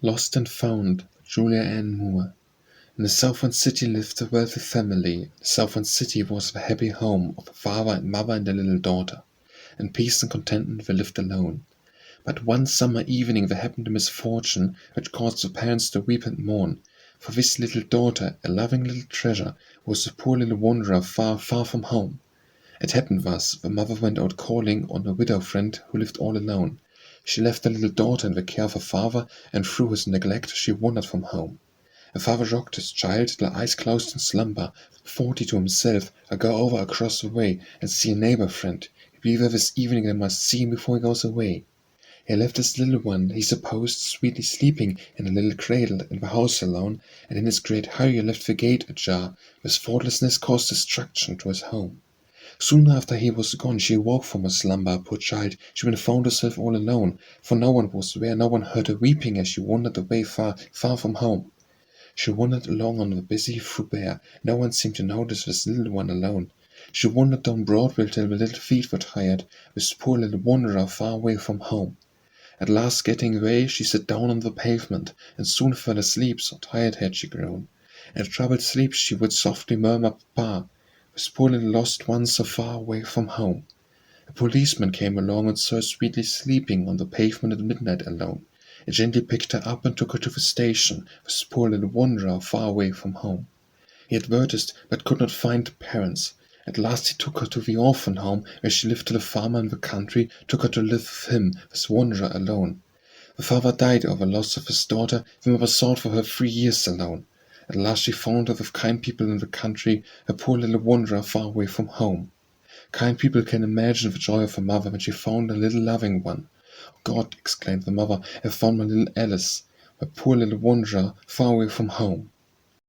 Lost and Found by Julia Ann Moore. In the southern city lived a wealthy family. The southern city was the happy home of a father and mother and their little daughter. In peace and contentment they lived alone. But one summer evening there happened a misfortune which caused the parents to weep and mourn. For this little daughter, a loving little treasure, was a poor little wanderer far, far from home. It happened thus: the mother went out calling on a widow friend who lived all alone. She left the little daughter in the care of her father, and through his neglect she wandered from home. The father rocked his child till her eyes closed in slumber. Thought he to himself, "I'll go over across the way and see a neighbor friend. He'll be there this evening and I must see him before he goes away." He left his little one, he supposed, sweetly sleeping in a little cradle in the house alone, and in his great hurry left the gate ajar. His thoughtlessness caused destruction to his home. Soon after he was gone, she awoke from her slumber, poor child. She then found herself all alone, for no one was there, no one heard her weeping as she wandered away far, far from home. She wandered along on the busy through bare, no one seemed to notice this little one alone. She wandered down Broadway till the little feet were tired, this poor little wanderer far away from home. At last getting away, she sat down on the pavement, and soon fell asleep, so tired had she grown. In troubled sleep she would softly murmur, "Papa," this poor little lost one so far away from home. A policeman came along and saw her sweetly sleeping on the pavement at midnight alone. He gently picked her up and took her to the station, this poor little wanderer far away from home. He advertised, but could not find the parents. At last he took her to the orphan home, where she lived till a farmer in the country took her to live with him, this wanderer alone. The father died over the loss of his daughter, the mother sought for her 3 years alone. At last she found her with kind people in the country, a poor little wanderer far away from home. Kind people can imagine the joy of a mother when she found a little loving one. "Oh God," exclaimed the mother, "I have found my little Alice, my poor little wanderer far away from home."